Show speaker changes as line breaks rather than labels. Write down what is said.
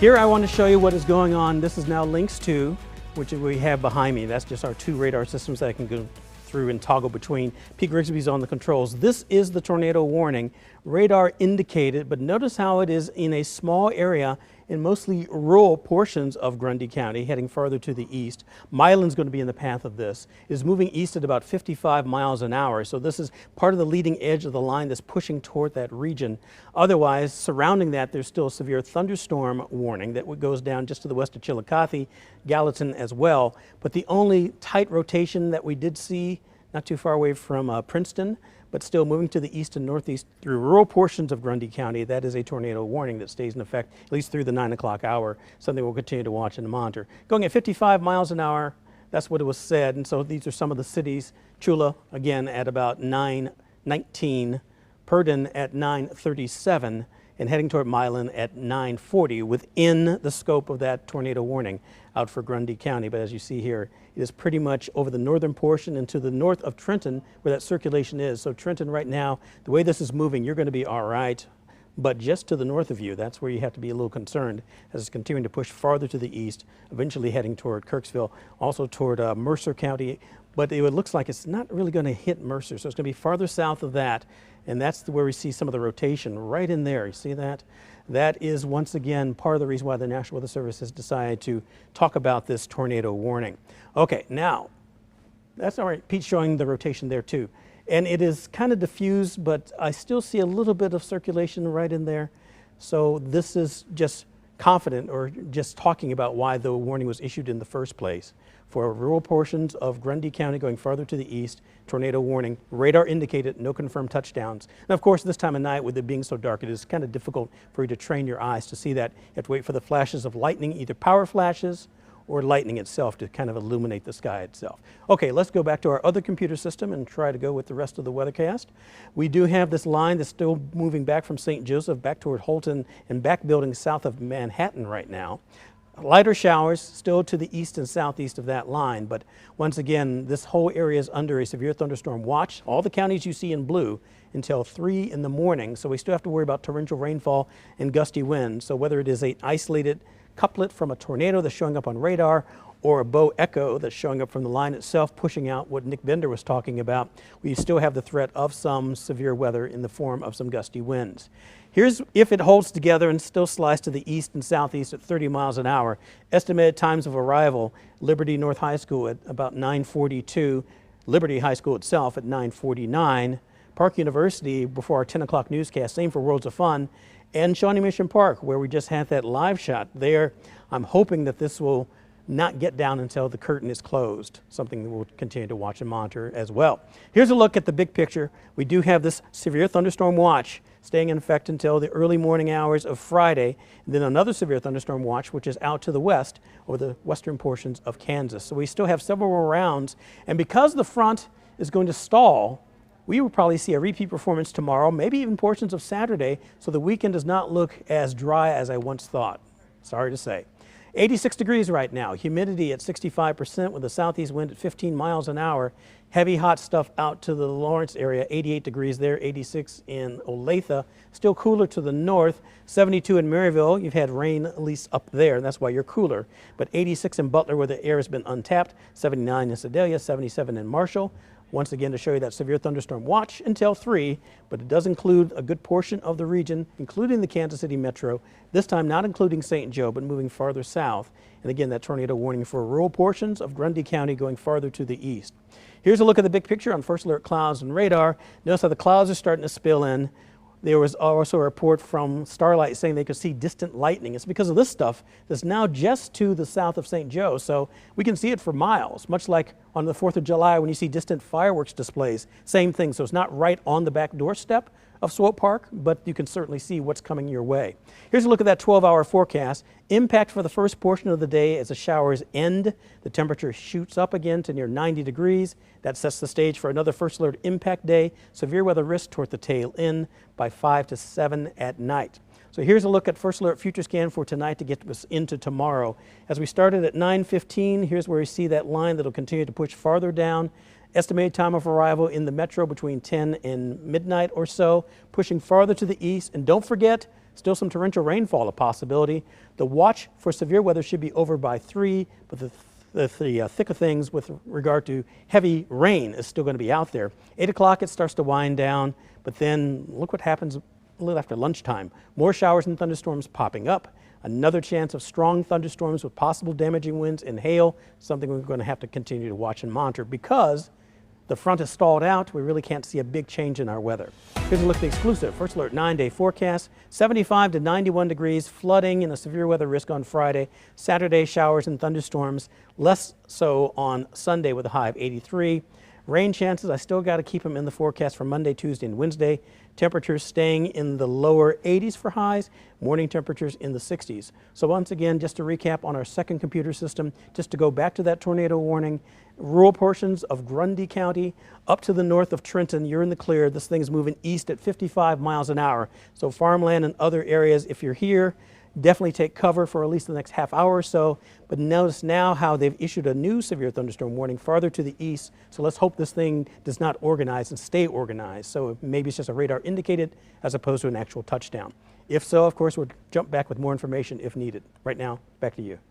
Here I want to show you what is going on. This is now Lynx 2, which we have behind me. That's just our two radar systems that I can go through and toggle between. Pete Grigsby's on the controls. This is the tornado warning. Radar indicated, but notice how it is in a small area in mostly rural portions of Grundy County, heading farther to the east. Milan's going to be in the path of this. It is moving east at about 55 miles an hour, so this is part of the leading edge of the line that's pushing toward that region. Otherwise, surrounding that, there's still a severe thunderstorm warning that goes down just to the west of Chillicothe, Gallatin as well. But the only tight rotation that we did see, not too far away from Princeton, but still moving to the east and northeast through rural portions of Grundy County. That is a tornado warning that stays in effect at least through the 9 o'clock hour, something we'll continue to watch and monitor. Going at 55 miles an hour, that's what it was said, and so these are some of the cities. Chula, again, at about 9:19, Purdon at 9:37, and heading toward Milan at 9:40, within the scope of that tornado warning out for Grundy County. But as you see here, it is pretty much over the northern portion and to the north of Trenton where that circulation is. So Trenton right now, the way this is moving, you're going to be all right. But just to the north of you, that's where you have to be a little concerned as it's continuing to push farther to the east, eventually heading toward Kirksville, also toward Mercer County. But it looks like it's not really going to hit Mercer, so it's going to be farther south of that. And that's where we see some of the rotation right in there. You see that? That is, once again, part of the reason why the National Weather Service has decided to talk about this tornado warning. Okay, now, that's all right. Pete's showing the rotation there too. And it is kind of diffused, but I still see a little bit of circulation right in there. So this is just confident, or just talking about why the warning was issued in the first place. For rural portions of Grundy County going farther to the east, tornado warning, radar indicated, no confirmed touchdowns. And of course, this time of night, with it being so dark, it is kind of difficult for you to train your eyes to see that. You have to wait for the flashes of lightning, either power flashes or lightning itself, to kind of illuminate the sky itself. Okay, let's go back to our other computer system and try to go with the rest of the weathercast. We do have this line that's still moving back from St. Joseph back toward Holton and back building south of Manhattan right now. Lighter showers still to the east and southeast of that line, but once again, this whole area is under a severe thunderstorm watch. All the counties you see in blue until 3 in the morning, so we still have to worry about torrential rainfall and gusty winds. So whether it is an isolated couplet from a tornado that's showing up on radar, or a bow echo that's showing up from the line itself, pushing out what Nick Bender was talking about, we still have the threat of some severe weather in the form of some gusty winds. Here's if it holds together and still slides to the east and southeast at 30 miles an hour. Estimated times of arrival: Liberty North High School at about 9:42, Liberty High School itself at 9:49, Park University before our 10 o'clock newscast, same for Worlds of Fun, and Shawnee Mission Park, where we just had that live shot there. I'm hoping that this will not get down until the curtain is closed, something that we'll continue to watch and monitor as well. Here's a look at the big picture. We do have this severe thunderstorm watch staying in effect until the early morning hours of Friday, and then another severe thunderstorm watch, which is out to the west over the western portions of Kansas. So we still have several more rounds, and because the front is going to stall, we will probably see a repeat performance tomorrow, maybe even portions of Saturday, so the weekend does not look as dry as I once thought. Sorry to say. 86 degrees right now, humidity at 65% with a southeast wind at 15 miles an hour. Heavy hot stuff out to the Lawrence area, 88 degrees there, 86 in Olathe. Still cooler to the north, 72 in Maryville. You've had rain at least up there, and that's why you're cooler. But 86 in Butler where the air has been untapped, 79 in Sedalia, 77 in Marshall. Once again, to show you that severe thunderstorm watch until 3, but it does include a good portion of the region, including the Kansas City metro, this time not including St. Joe, but moving farther south. And again, that tornado warning for rural portions of Grundy County going farther to the east. Here's a look at the big picture on First Alert clouds and radar. Notice how the clouds are starting to spill in. There was also a report from Starlight saying they could see distant lightning. It's because of this stuff that's now just to the south of St. Joe, so we can see it for miles, much like on the 4th of July when you see distant fireworks displays. Same thing, so it's not right on the back doorstep of Swope Park, but you can certainly see what's coming your way. Here's a look at that 12-hour forecast. Impact for the first portion of the day as the showers end. The temperature shoots up again to near 90 degrees. That sets the stage for another First Alert impact day. Severe weather risk toward the tail end by 5 to 7 at night. So here's a look at First Alert Future Scan for tonight to get us into tomorrow. As we started at 9:15, here's where we see that line that'll continue to push farther down. Estimated time of arrival in the metro between 10 and midnight or so, pushing farther to the east. And don't forget, Still some torrential rainfall a possibility. The watch for severe weather should be over by 3, but the thick of things with regard to heavy rain is still going to be out there. 8 o'clock it starts to wind down, but then look what happens a little after lunchtime. More showers and thunderstorms popping up. Another chance of strong thunderstorms with possible damaging winds and hail, something we're going to have to continue to watch and monitor because the front is stalled out. We really can't see a big change in our weather. Here's a look at the exclusive First Alert 9-day forecast. 75 to 91 degrees, flooding and a severe weather risk on Friday. Saturday, showers and thunderstorms, less so on Sunday with a high of 83. Rain chances, I still got to keep them in the forecast for Monday, Tuesday, and Wednesday. Temperatures staying in the lower 80s for highs, morning temperatures in the 60s. So once again, just to recap on our second computer system, just to go back to that tornado warning, rural portions of Grundy County up to the north of Trenton, you're in the clear. This thing is moving east at 55 miles an hour. So farmland and other areas, if you're here, definitely take cover for at least the next half hour or so. But notice now how they've issued a new severe thunderstorm warning farther to the east. So let's hope this thing does not organize and stay organized. So maybe it's just a radar indicated as opposed to an actual touchdown. If so, of course, we'll jump back with more information if needed. Right now, back to you.